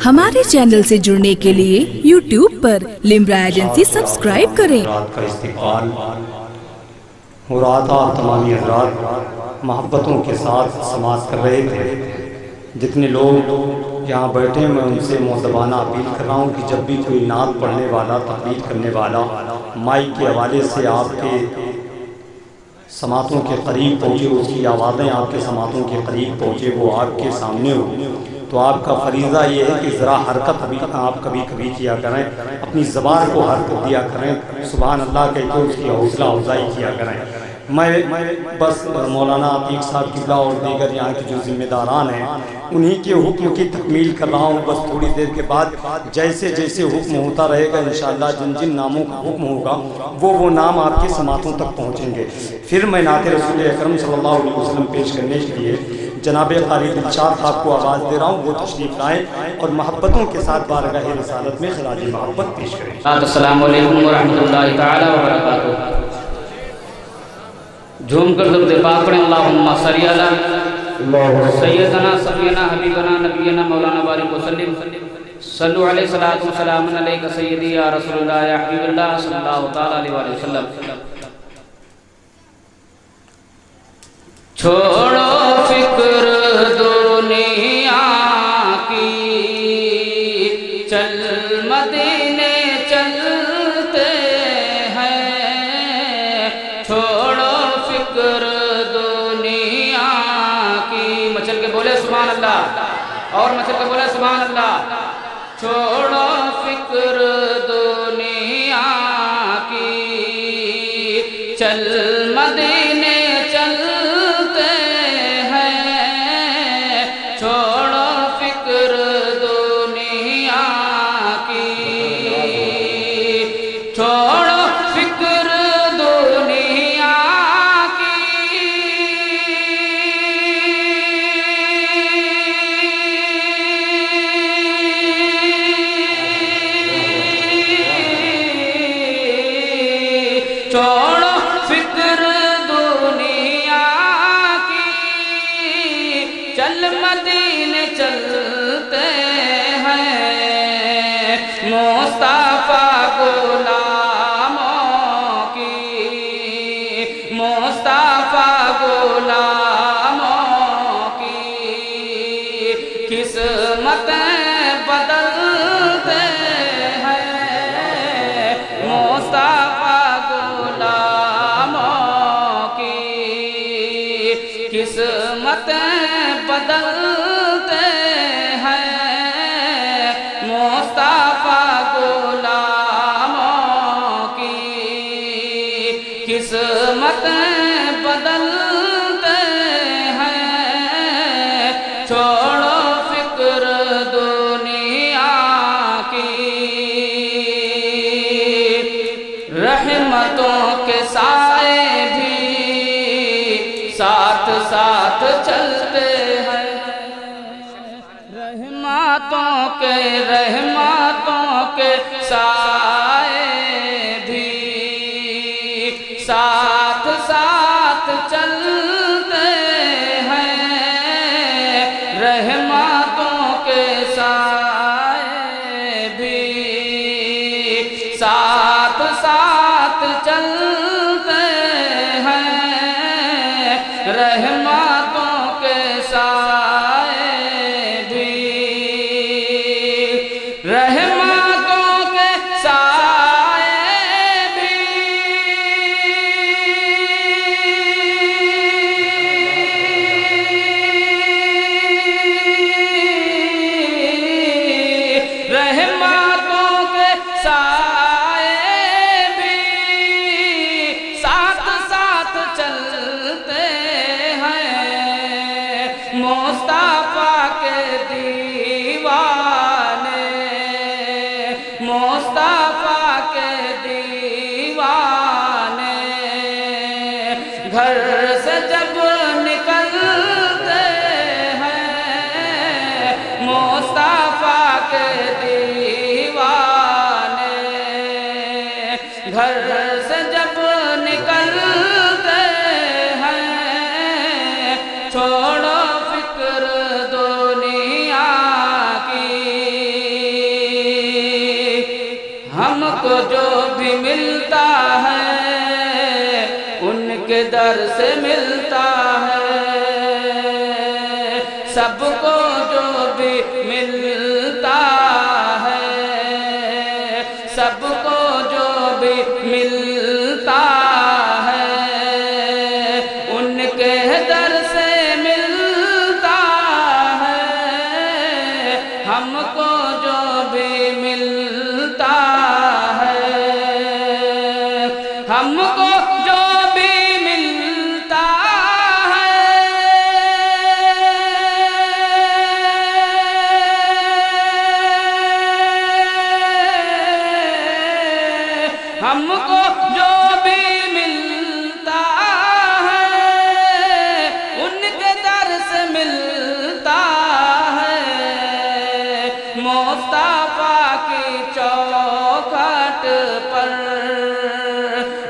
हमारे चैनल से जुड़ने के लिए YouTube पर लिम्रा एजेंसी सब्सक्राइब करें। रात का इस्तिक़बाल हो रहा था और तमामी हज़रात मोहब्बतों के साथ समाअत कर रहे थे। जितने लोग यहाँ बैठे मैं उनसे मुअद्दबाना अपील कर रहा हूँ कि जब भी कोई नात पढ़ने वाला, तक़रीर करने वाला माइक के हवाले से आपके समातों के करीब पहुँचे, उसकी आवाज़ें आपके समातों के करीब पहुँचे, वो आपके सामने हो, तो आपका फरीज़ा ये है कि ज़रा हरकत भी आप कभी कभी किया करें, अपनी ज़बान को हरकत दिया करें, सुभान अल्लाह कहकर उसकी हौसला अफजाई किया करें। मैं बस मौलाना अतीक साहब किबला और दीगर यहाँ के जो ज़िम्मेदारान हैं उन्हीं के हुक्म की तकमील कर रहा हूँ। बस थोड़ी देर के बाद जैसे जैसे हुक्म होता रहेगा इंशाअल्लाह जिन जिन नामों का हुक्म होगा वो नाम आपके समातों तक पहुँचेंगे। फिर मैं नाते रसूल अकरम सल्लल्लाहु अलैहि वसल्लम पेश करने के लिए जनाब क़ारी दिलशाद साहब को आवाज़ दे रहा हूँ, वो तशरीफ़ लाएँ और मोहब्बतों के साथ बारगाह रिसालत में खिराज मोहब्बत पेश करें। अस्सलामु अलैकुम व रहमतुल्लाहि तआला व बरकातुहू। झूम कर दरूद पाक पढ़ें। अल्लाहुम्मा सल्ली अला सय्यदना सफीना हबीबना नबीना मौलाना बारिक वसल्लिम सल्लु अलैहि सलातु व सलामुन अलैका सय्यदी या रसूलल्लाह या हबीबल्लाह सल्लल्लाहु तआला अलैहि वसल्लम। छोड़ो फिक्र दुनिया की, चल मदीने चलते हैं। छोड़ो फिक्र दुनिया की, मचल के बोले सुभान अल्लाह, और मचल के बोले सुभान अल्लाह। छोड़ो फिक्र दुनिया की, चल मदीने चलते हैं। छोड़ो फिक्र दुनिया की, छोड़ो फिक्र दुनिया की। छोड़ो फिक्र दुनिया की, चल मदीने चलते हैं। मुस्तफा गुलामों की, मुस्तफा गुलामों की किस्मतें बदलते हैं। मुस्तफा गुलामों की किस्मतें बदलते हैं। मुस्तफा गुलामों की किस्मतें बदलते हैं। छोड़ो फिक्र दुनिया की, रहमतों के साए भी साथ साथ चलते हैं। रहमतों के साए भी साथ साथ चलते हैं। रहमतों के साए भी साथ साथ चलते हैं। रहमतों के साए भी, रहमतों के साए भी रहमतों के साए भी साथ साथ चलते हैं। मुस्तफा के दीवाने, मुस्तफा के दीवाने घर से जब निकलते हैं। मुस्तफा के दीवाने घर से जब निकलते हैं। छोड़ो फिक्र दुनिया की, در سے ملتا ہے سب کو جو بھی ملتا ہے سب کو جو بھی ملتا ہے ان کے در سے ملتا ہے ہم کو جو بھی ملتا ہے ہم کو جو بھی ملتا ہے ہم کو جو بھی ملتا ہے ان کے در سے ملتا ہے مصطفیٰ کی چوکھٹ پر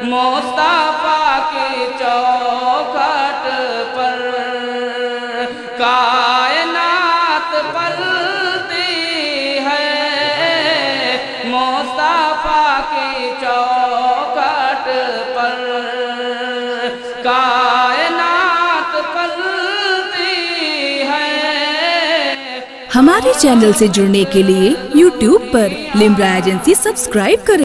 مصطفیٰ کی چوکھٹ پر کائنات پلتی ہے مصطفیٰ کی چوکھٹ پر کائنات پلتی ہے ہمارے چینل سے جڑنے کے لیے YouTube پر لمرا ایجنسی سبسکرائب کریں۔